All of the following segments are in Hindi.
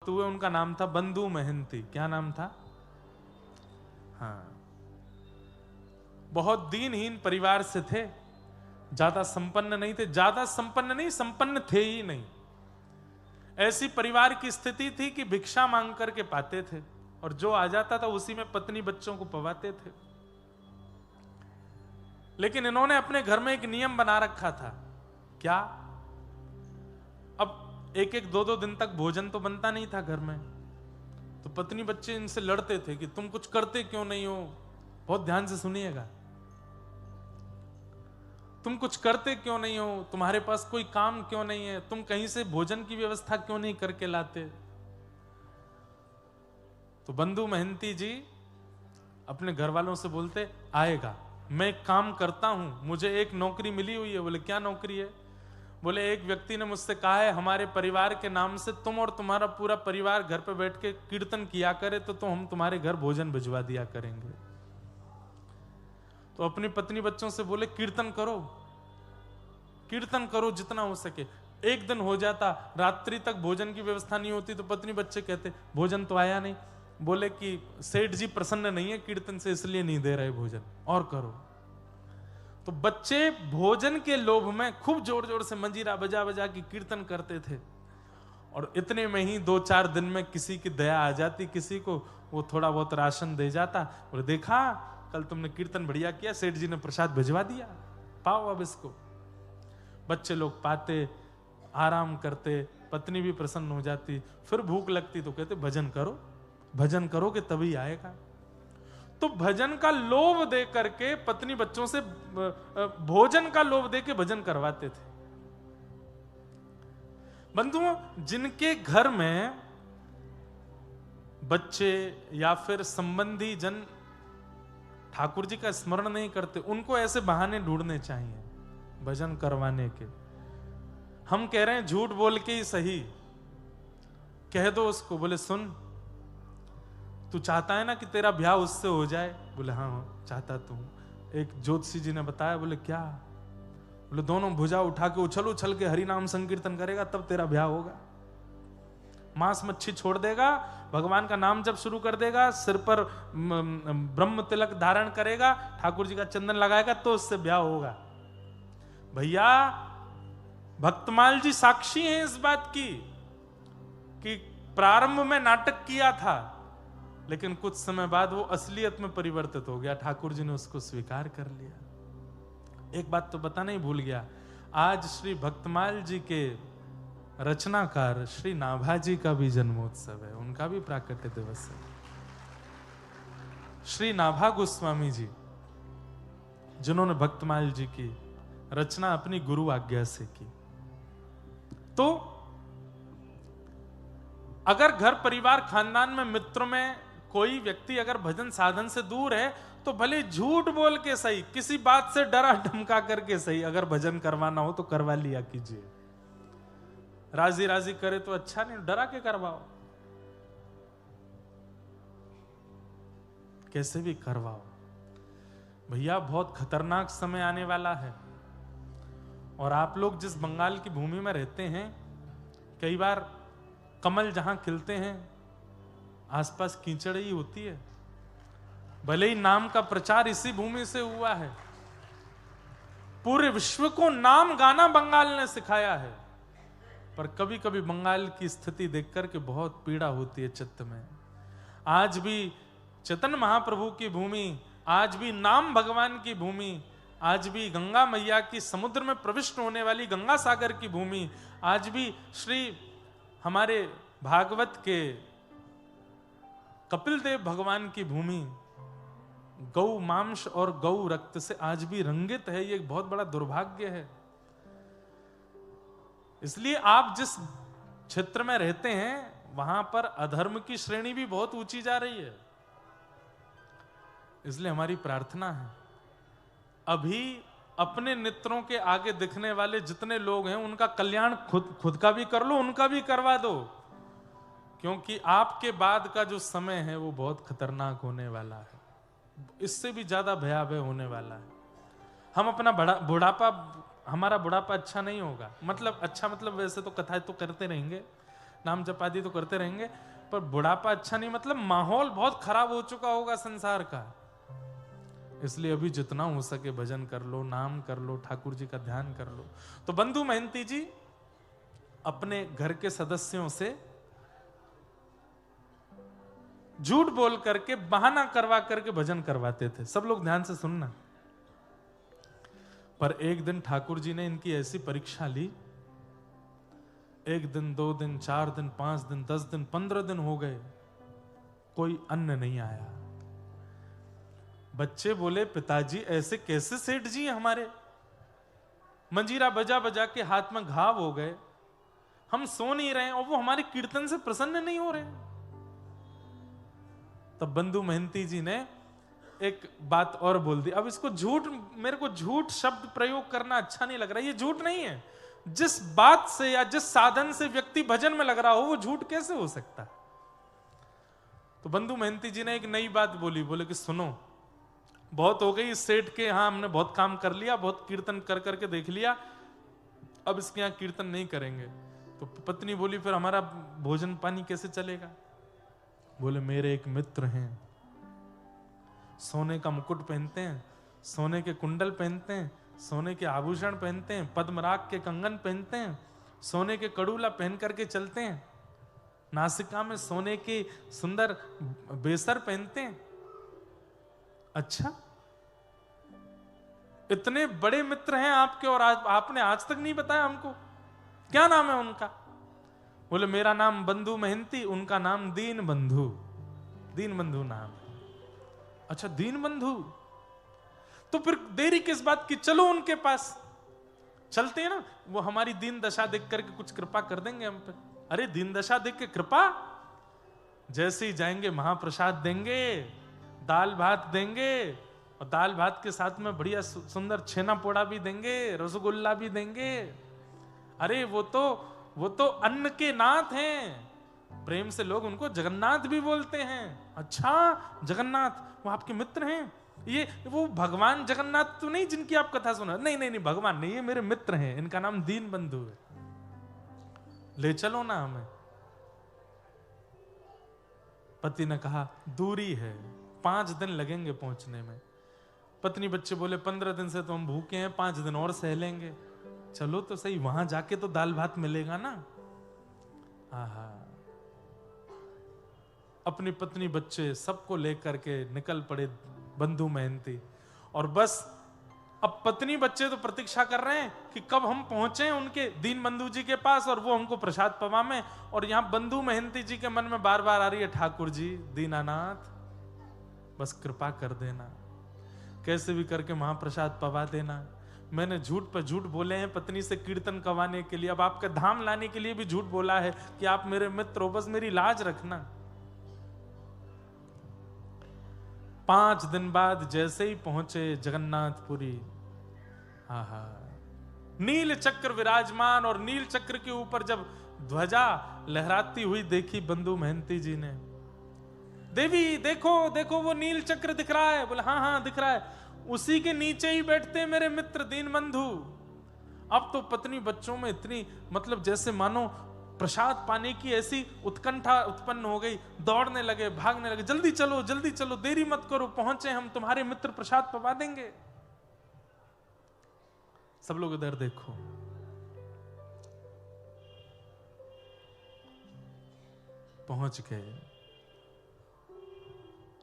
भक्त हुए, उनका नाम था बंधु महंती। क्या नाम था? हाँ, बहुत दीनहीन परिवार से थे, ज्यादा संपन्न नहीं थे, ज्यादा संपन्न नहीं, संपन्न थे ही नहीं। ऐसी परिवार की स्थिति थी कि भिक्षा मांग करके पाते थे, और जो आ जाता था उसी में पत्नी बच्चों को पवाते थे। लेकिन इन्होंने अपने घर में एक नियम बना रखा था। क्या? अब एक एक दो दो दिन तक भोजन तो बनता नहीं था घर में, तो पत्नी बच्चे इनसे लड़ते थे कि तुम कुछ करते क्यों नहीं हो। बहुत ध्यान से सुनिएगा, तुम कुछ करते क्यों नहीं हो, तुम्हारे पास कोई काम क्यों नहीं है, तुम कहीं से भोजन की व्यवस्था क्यों नहीं करके लाते। तो बंधु महंती जी अपने घर वालों से बोलते, आएगा, मैं एक काम करता हूं, मुझे एक नौकरी मिली हुई है। बोले क्या नौकरी है? बोले एक व्यक्ति ने मुझसे कहा है हमारे परिवार के नाम से तुम और तुम्हारा पूरा परिवार घर पे बैठ के कीर्तन किया करे तो हम तुम्हारे घर भोजन भिजवा दिया करेंगे। तो अपनी पत्नी बच्चों से बोले कीर्तन करो, कीर्तन करो जितना हो सके। एक दिन हो जाता, रात्रि तक भोजन की व्यवस्था नहीं होती, तो पत्नी बच्चे कहते भोजन तो आया नहीं। बोले कि सेठ जी प्रसन्न नहीं है कीर्तन से, इसलिए नहीं दे रहे भोजन, और करो। तो बच्चे भोजन के लोभ में खूब जोर जोर से मंजीरा बजा बजा के कीर्तन करते थे, और इतने में ही 2-4 दिन में किसी की दया आ जाती, किसी को वो थोड़ा बहुत राशन दे जाता। बोले देखा कल तुमने कीर्तन बढ़िया किया, सेठ जी ने प्रसाद भिजवा दिया, पाओ अब इसको। बच्चे लोग पाते, आराम करते, पत्नी भी प्रसन्न हो जाती। फिर भूख लगती तो कहते भजन करो, भजन करोगे तभी आएगा। तो भजन का लोभ दे करके पत्नी बच्चों से भोजन का लोभ दे के भजन करवाते थे। बंधुओं, जिनके घर में बच्चे या फिर संबंधी जन ठाकुर जी का स्मरण नहीं करते, उनको ऐसे बहाने ढूंढने चाहिए भजन करवाने के। हम कह रहे हैं झूठ बोल के ही सही, कह दो उसको। बोले सुन, तू चाहता है ना कि तेरा ब्याह उससे हो जाए? बोले हाँ चाहता तू। एक ज्योतिषी जी ने बताया। बोले क्या? बोले दोनों भुजा उठा के उछल उछल के हरि नाम संकीर्तन करेगा तब तेरा ब्याह होगा। मांस मच्छी छोड़ देगा, भगवान का नाम जब शुरू कर देगा, सिर पर ब्रह्म तिलक धारण करेगा, ठाकुर जी का चंदन लगाएगा, तो उससे ब्याह होगा। भैया भक्तमाल जी साक्षी हैं इस बात की कि प्रारंभ में नाटक किया था, लेकिन कुछ समय बाद वो असलियत में परिवर्तित हो गया, ठाकुर जी ने उसको स्वीकार कर लिया। एक बात तो बताना ही भूल गया, आज श्री भक्तमाल जी के रचनाकार श्री नाभाजी का भी जन्मोत्सव है, उनका भी प्राकट्य दिवस है। श्री नाभा गोस्वामी जी, जिन्होंने भक्तमाल जी की रचना अपनी गुरु आज्ञा से की। तो अगर घर परिवार खानदान में मित्र में कोई व्यक्ति अगर भजन साधन से दूर है, तो भले झूठ बोल के सही, किसी बात से डरा धमका करके सही, अगर भजन करवाना हो तो करवा लिया कीजिए। राजी राजी करे तो अच्छा, नहीं डरा के करवाओ, कैसे भी करवाओ। भैया बहुत खतरनाक समय आने वाला है, और आप लोग जिस बंगाल की भूमि में रहते हैं, कई बार कमल जहां खिलते हैं आसपास कीचड़ ही होती है। भले ही नाम का प्रचार इसी भूमि से हुआ है, पूरे विश्व को नाम गाना बंगाल ने सिखाया है, पर कभी कभी बंगाल की स्थिति देख करके बहुत पीड़ा होती है चित्त में। आज भी चैतन्य महाप्रभु की भूमि, आज भी नाम भगवान की भूमि, आज भी गंगा मैया की समुद्र में प्रविष्ट होने वाली गंगा सागर की भूमि, आज भी श्री हमारे भागवत के कपिल देव भगवान की भूमि गौ मांस और गौ रक्त से आज भी रंगित है। ये बहुत बड़ा दुर्भाग्य है। इसलिए आप जिस क्षेत्र में रहते हैं वहां पर अधर्म की श्रेणी भी बहुत ऊंची जा रही है। इसलिए हमारी प्रार्थना है, अभी अपने नेत्रों के आगे दिखने वाले जितने लोग हैं उनका कल्याण खुद का भी कर लो, उनका भी करवा दो, क्योंकि आपके बाद का जो समय है वो बहुत खतरनाक होने वाला है, इससे भी ज्यादा भयावह होने वाला है। हम अपना बुढ़ापा, हमारा बुढ़ापा अच्छा नहीं होगा, मतलब अच्छा मतलब वैसे तो कथाएं तो करते रहेंगे, नाम जप आदि तो करते रहेंगे, पर बुढ़ापा अच्छा नहीं, मतलब माहौल बहुत खराब हो चुका होगा संसार का। इसलिए अभी जितना हो सके भजन कर लो, नाम कर लो, ठाकुर जी का ध्यान कर लो। तो बंधु महंती जी अपने घर के सदस्यों से झूठ बोल करके, बहाना करवा करके भजन करवाते थे। सब लोग ध्यान से सुनना। पर एक दिन ठाकुर जी ने इनकी ऐसी परीक्षा ली, 1 दिन 2 दिन 4 दिन 5 दिन 10 दिन 15 दिन हो गए, कोई अन्न नहीं आया। बच्चे बोले, पिताजी ऐसे कैसे सेठ जी हमारे, मंजीरा बजा बजा के हाथ में घाव हो गए, हम सो नहीं रहे और वो हमारे कीर्तन से प्रसन्न नहीं हो रहे। तब बंधु महंती जी ने एक बात और बोल दी। अब इसको झूठ, मेरे को झूठ शब्द प्रयोग करना अच्छा नहीं लग रहा, ये झूठ नहीं है। जिस बात से या जिस साधन से व्यक्ति भजन में लग रहा हो, वो झूठ कैसे हो सकता। तो बंधु महंती जी ने एक नई बात बोली, बोले कि सुनो, बहुत हो गई इस सेठ के यहां, हमने बहुत काम कर लिया, बहुत कीर्तन कर करके देख लिया, अब इसके यहां कीर्तन नहीं करेंगे। तो पत्नी बोली, फिर हमारा भोजन पानी कैसे चलेगा। बोले, मेरे एक मित्र हैं, सोने का मुकुट पहनते हैं, सोने के कुंडल पहनते हैं, सोने के आभूषण पहनते हैं, पद्मराग के कंगन पहनते हैं, सोने के कड़ूला पहन करके चलते हैं, नासिका में सोने के सुंदर बेसर पहनते हैं। अच्छा, इतने बड़े मित्र हैं आपके और आपने आज तक नहीं बताया हमको, क्या नाम है उनका। बोले, मेरा नाम बंधु महंती, उनका नाम दीन बंधु, दीन बंधु नाम है। अच्छा, दीन बंधु, तो फिर देरी किस बात की, चलो उनके पास चलते हैं ना, वो हमारी दीन दशा देख करके कुछ कृपा कर देंगे हम पे। अरे दीन दशा देख के कृपा, जैसे ही जाएंगे महाप्रसाद देंगे, दाल भात देंगे, और दाल भात के साथ में बढ़िया सुंदर छेना पोड़ा भी देंगे, रसगुल्ला भी देंगे। अरे वो तो अन्न के नाथ हैं, प्रेम से लोग उनको जगन्नाथ भी बोलते हैं। अच्छा, जगन्नाथ, वो आपके मित्र हैं, ये वो भगवान जगन्नाथ तो नहीं जिनकी आप कथा सुना। नहीं नहीं नहीं, भगवान नहीं, ये मेरे मित्र हैं, इनका नाम दीन बंधु है, ले चलो ना हमें। पति ने कहा, दूरी है, 5 दिन लगेंगे पहुंचने में। पत्नी बच्चे बोले, 15 दिन से तो हम भूखे हैं, 5 दिन और सह लेंगे। चलो तो सही, वहां जाके तो दाल भात मिलेगा ना। आहा, अपनी पत्नी बच्चे सबको लेकर के निकल पड़े बंधु महंती। और बस अब पत्नी बच्चे तो प्रतीक्षा कर रहे हैं कि कब हम पहुंचे उनके दीन बंधु जी के पास और वो हमको प्रसाद पवाएं। और यहां बंधु महंती जी के मन में बार बार आ रही है, ठाकुर जी दीनानाथ, बस कृपा कर देना, कैसे भी करके महाप्रसाद पवा देना। मैंने झूठ पर झूठ बोले हैं पत्नी से कीर्तन करवाने के लिए, अब आपका धाम लाने के लिए भी झूठ बोला है कि आप मेरे मित्र हो, बस मेरी लाज रखना। 5 दिन बाद जैसे ही पहुंचे जगन्नाथपुरी, आहा, नील चक्र विराजमान, और नील चक्र के ऊपर जब ध्वजा लहराती हुई देखी बंधु महंती जी ने, देवी देखो देखो वो नील चक्र दिख रहा है। बोले, हाँ हाँ दिख रहा है, उसी के नीचे ही बैठते मेरे मित्र दीन बंधु। अब तो पत्नी बच्चों में इतनी, मतलब जैसे मानो प्रसाद पाने की ऐसी उत्कंठा उत्पन्न हो गई, दौड़ने लगे, भागने लगे, जल्दी चलो, देरी मत करो, पहुंचे हम, तुम्हारे मित्र प्रसाद पवा देंगे। सब लोग इधर देखो, पहुंच गए।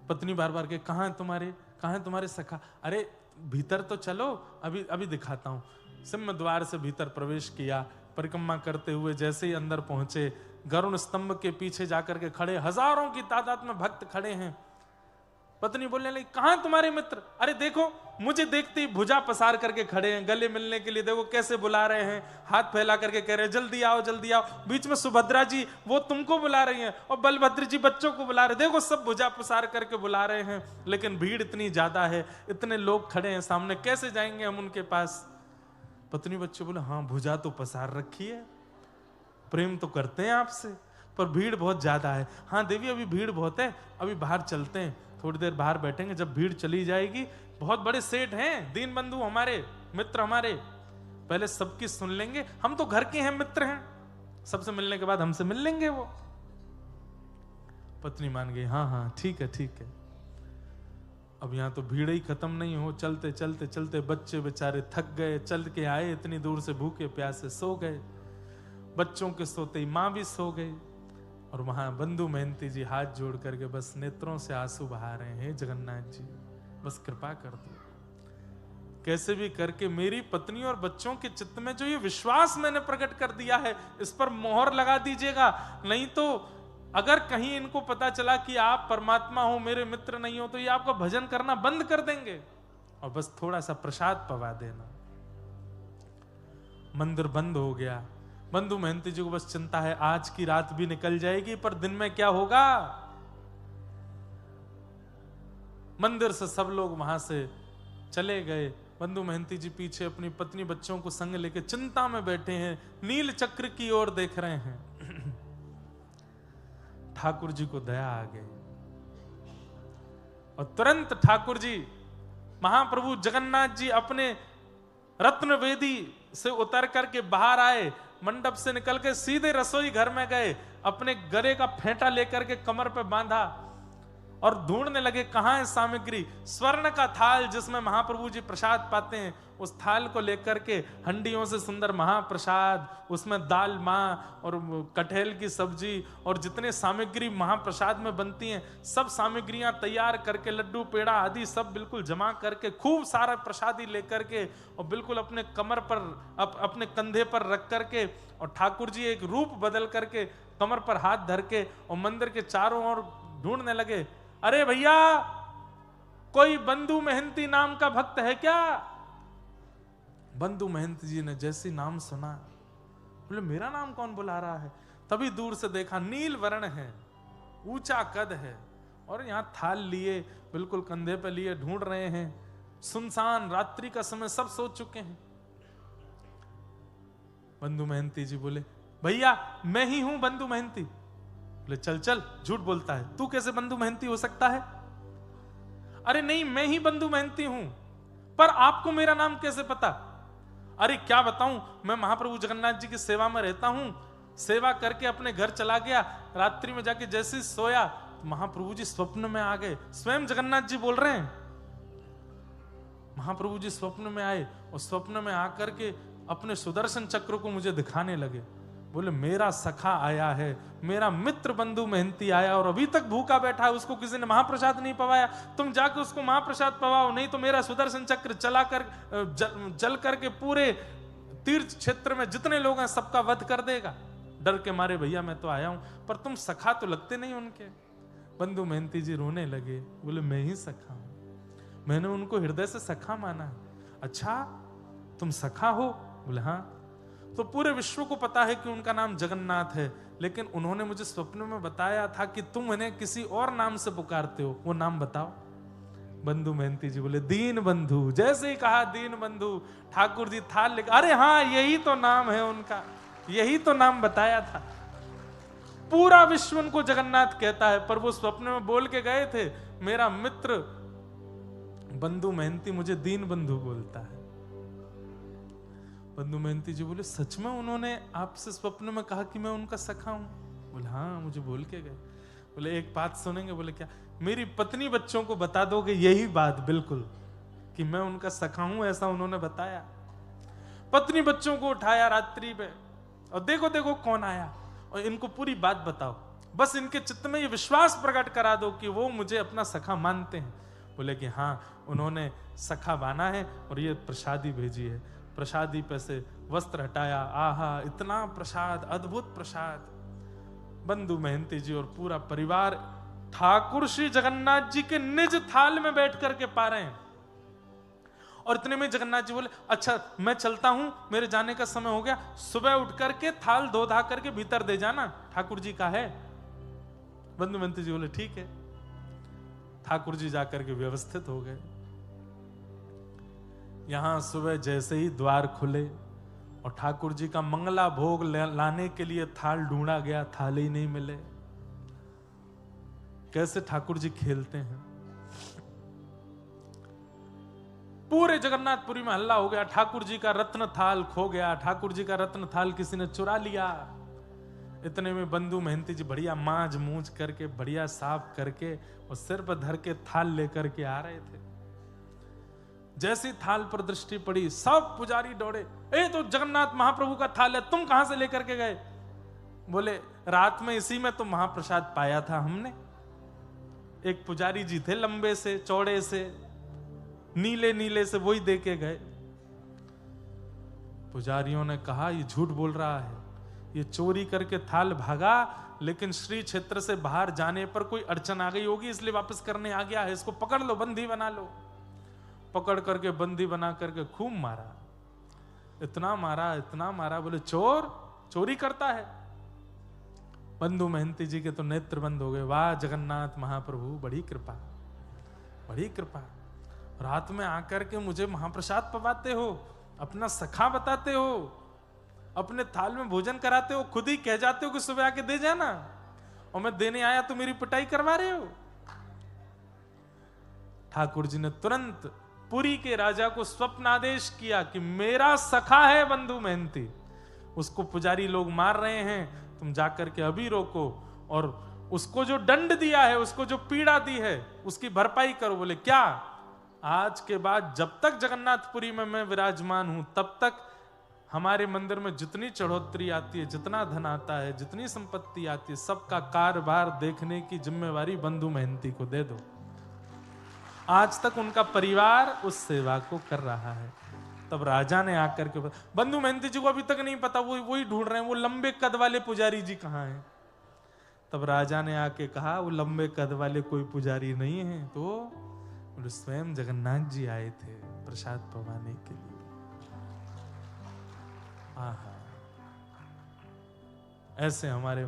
पत्नी बार बार के, कहां है तुम्हारे सखा, अरे भीतर तो चलो, अभी दिखाता हूं। सिंह द्वार से भीतर प्रवेश किया, परिक्रमा करते हुए जैसे ही अंदर पहुंचे, गरुण स्तंभ के पीछे जाकर के खड़े, हजारों की तादाद में भक्त खड़े हैं। पत्नी बोलने लगी, कहां तुम्हारे मित्र, अरे देखो मुझे देखते ही भुजा पसार करके खड़े हैं, गले मिलने के लिए देखो कैसे बुला रहे हैं, हाथ फैला करके कह रहे हैं जल्दी आओ जल्दी आओ। बीच में सुभद्रा जी वो तुमको बुला रही हैं, और बलभद्र जी बच्चों को बुला रहे, देखो सब भुजा पसार करके बुला रहे हैं, लेकिन भीड़ इतनी ज्यादा है, इतने लोग खड़े हैं सामने, कैसे जाएंगे हम उनके पास। पत्नी बच्चे बोले, हाँ भुजा तो पसार रखी है, प्रेम तो करते हैं आपसे, पर भीड़ बहुत ज्यादा है। हाँ देवी अभी भीड़ बहुत है, अभी बाहर चलते हैं, थोड़ी देर बाहर बैठेंगे, जब भीड़ चली जाएगी, बहुत बड़े सेठ हैं दीन बंधु हमारे, मित्र हमारे, पहले सबकी सुन लेंगे, हम तो घर के हैं, मित्र हैं, सबसे मिलने के बाद हमसे मिल लेंगे वो। पत्नी मान गई, हाँ हाँ ठीक है ठीक है। अब यहाँ तो भीड़ ही खत्म नहीं हो, चलते चलते चलते बच्चे बेचारे थक गए, चल के आए इतनी दूर से, भूखे प्यासे सो गए। बच्चों के सोते ही माँ भी सो गई। और वहां बंधु महंती जी हाथ जोड़ करके बस नेत्रों से आंसू बहा रहे हैं, जगन्नाथ जी बस कृपा कर दो, कैसे भी करके मेरी पत्नी और बच्चों के चित्त में जो ये विश्वास मैंने प्रकट कर दिया है, इस पर मोहर लगा दीजिएगा। नहीं तो अगर कहीं इनको पता चला कि आप परमात्मा हो, मेरे मित्र नहीं हो, तो ये आपका भजन करना बंद कर देंगे। और बस थोड़ा सा प्रसाद पवा देना। मंदिर बंद हो गया। बंधु महंती जी को बस चिंता है, आज की रात भी निकल जाएगी, पर दिन में क्या होगा। मंदिर से सब लोग वहां से चले गए। बंधु महंती जी पीछे अपनी पत्नी बच्चों को संग लेके चिंता में बैठे हैं, नील चक्र की ओर देख रहे हैं। ठाकुर जी को दया आ गई और तुरंत ठाकुर जी, महाप्रभु जगन्नाथ जी अपने रत्न वेदी से उतर करके बाहर आए, मंडप से निकल के सीधे रसोई घर में गए, अपने गले का फेंटा लेकर के कमर पे बांधा और ढूंढने लगे कहां है सामग्री। स्वर्ण का थाल जिसमें महाप्रभु जी प्रसाद पाते हैं, उस थाल को लेकर के हंडियों से सुंदर महाप्रसाद, उसमें दाल माँ और कटहल की सब्जी और जितने सामग्री महाप्रसाद में बनती हैं, सब सामग्रियां तैयार करके, लड्डू पेड़ा आदि सब बिल्कुल जमा करके, खूब सारा प्रसादी लेकर के और बिल्कुल अपने कमर पर अपने कंधे पर रख करके, और ठाकुर जी एक रूप बदल करके कमर पर हाथ धर के और मंदिर के चारों ओर ढूंढने लगे। अरे भैया, कोई बंधु महंती नाम का भक्त है क्या। बंधु महंती जी ने जैसे नाम सुना, बोले मेरा नाम कौन बुला रहा है। तभी दूर से देखा, नील वर्ण है, ऊंचा कद है, और यहां थाल लिए बिल्कुल कंधे पे लिए ढूंढ रहे हैं। सुनसान रात्रि का समय, सब सो चुके हैं। बंधु महंती जी बोले, भैया मैं ही हूं बंधु महंती। बोले चल चल, झूठ बोलता है, तू कैसे बंधु महंती हो सकता है। अरे नहीं, मैं ही बंधु महंती हूं, पर आपको मेरा नाम कैसे पता। अरे क्या बताऊं, मैं महाप्रभु जगन्नाथ जी की सेवा में रहता हूं, सेवा करके अपने घर चला गया, रात्रि में जाके जैसे ही सोया तो महाप्रभु जी स्वप्न में आ गए। स्वयं जगन्नाथ जी बोल रहे हैं। महाप्रभु जी स्वप्न में आए और स्वप्न में आकर के अपने सुदर्शन चक्र को मुझे दिखाने लगे। बोले मेरा सखा आया है, मेरा मित्र बंधु महंती आया और अभी तक भूखा बैठा है, उसको किसी ने महाप्रसाद नहीं पवाया, तुम जाके उसको महाप्रसाद पवाओ, नहीं तो मेरा सुदर्शन चक्र चला कर जल करके पूरे तीर्थ क्षेत्र में जितने लोग हैं सबका वध कर देगा। डर के मारे भैया मैं तो आया हूं, पर तुम सखा तो लगते नहीं उनके। बंधु महंती जी रोने लगे, बोले मैं ही सखा हूं, मैंने उनको हृदय से सखा माना है। अच्छा तुम सखा हो। बोले हाँ। तो पूरे विश्व को पता है कि उनका नाम जगन्नाथ है, लेकिन उन्होंने मुझे स्वप्न में बताया था कि तुम इन्हें किसी और नाम से पुकारते हो, वो नाम बताओ। बंधु महंती जी बोले दीन बंधु। जैसे ही कहा दीन बंधु, ठाकुर जी थाल लेकर, अरे हाँ यही तो नाम है उनका, यही तो नाम बताया था। पूरा विश्व उनको जगन्नाथ कहता है, पर वो स्वप्न में बोल के गए थे मेरा मित्र बंधु महंती मुझे दीन बंधु बोलता है। बंधु महंती जी बोले सच में उन्होंने आपसे स्वप्न में कहा कि मैं उनका सखा हूं। बोले हाँ मुझे बोल के गए। बोले एक बात सुनेंगे। बोले क्या। मेरी पत्नी बच्चों को बता दोगे यही बात बिल्कुल कि मैं उनका सखा हूं, ऐसा उन्होंने बताया। पत्नी बच्चों को उठाया रात्रि में और देखो देखो कौन आया, और इनको पूरी बात बताओ, बस इनके चित्त में ये विश्वास प्रकट करा दो कि वो मुझे अपना सखा मानते हैं। बोले कि हाँ उन्होंने सखा माना है और ये प्रसादी भेजी है। प्रसादी पे से वस्त्र हटाया, आहा इतना प्रसाद, अद्भुत प्रसाद। बंधु महंती जी और पूरा परिवार ठाकुर श्री जगन्नाथ जी के निज थाल में बैठ करके पा रहे हैं। और इतने में जगन्नाथ जी बोले अच्छा मैं चलता हूं, मेरे जाने का समय हो गया, सुबह उठ करके थाल धो धा करके भीतर दे जाना, ठाकुर जी का है। बंधु महंती जी बोले ठीक है। ठाकुर जी जाकर के व्यवस्थित हो गए। यहां सुबह जैसे ही द्वार खुले और ठाकुर जी का मंगला भोग लाने के लिए थाल ढूंढा गया, थाल ही नहीं मिले। कैसे ठाकुर जी खेलते हैं। पूरे जगन्नाथपुरी में हल्ला हो गया, ठाकुर जी का रत्न थाल खो गया, ठाकुर जी का रत्न थाल किसी ने चुरा लिया। इतने में बंधु महंती जी बढ़िया मांझ मूंझ करके बढ़िया साफ करके और सिर पर धर के थाल लेकर के आ रहे थे। जैसी थाल पर दृष्टि पड़ी सब पुजारी दौड़े, ए तो जगन्नाथ महाप्रभु का थाल है, तुम कहां से लेकर के गए? बोले रात में इसी में तो महाप्रसाद पाया था हमने। एक पुजारी जी थे लंबे से चौड़े से नीले नीले से, वही दे के गए। पुजारियों ने कहा ये झूठ बोल रहा है, ये चोरी करके थाल भागा, लेकिन श्री क्षेत्र से बाहर जाने पर कोई अड़चन आ गई होगी इसलिए वापस करने आ गया है, इसको पकड़ लो, बंदी बना लो। पकड़ करके बंदी बना करके खूब मारा, इतना मारा, बोले चोर चोरी करता है। बंधु महंती जी के तो नेत्र बंद हो गए। वाह जगन्नाथ महाप्रभु, बड़ी कृपा, बड़ी कृपा। रात में आकर के मुझे महाप्रसाद पवाते हो, अपना सखा बताते हो, अपने थाल में भोजन कराते हो, खुद ही कह जाते हो कि सुबह आके दे जाना, और मैं देने आया तो मेरी पिटाई करवा रहे हो। ठाकुर जी ने तुरंत पुरी के राजा को स्वप्न आदेश किया कि मेरा सखा है बंधु महंती, उसको पुजारी लोग मार रहे हैं, तुम जाकर के अभी रोको और उसको जो दंड दिया है, उसको जो पीड़ा दी है, उसकी भरपाई करो। बोले क्या? आज के बाद जब तक जगन्नाथपुरी में मैं विराजमान हूं तब तक हमारे मंदिर में जितनी चढ़ोतरी आती है, जितना धन आता है, जितनी संपत्ति आती है, सबका कारभार देखने की जिम्मेवारी बंधु महंती को दे दो। आज तक उनका परिवार उस सेवा को कर रहा है। तब राजा ने आकर के, बंधु महंती जी को अभी तक नहीं पता, वो वही ढूंढ रहे हैं वो लंबे कद वाले पुजारी जी कहाँ हैं। तब राजा ने आके कहा वो लंबे कद वाले कोई पुजारी नहीं है, तो स्वयं जगन्नाथ जी आए थे प्रसाद पवाने के लिए। आहा, ऐसे हमारे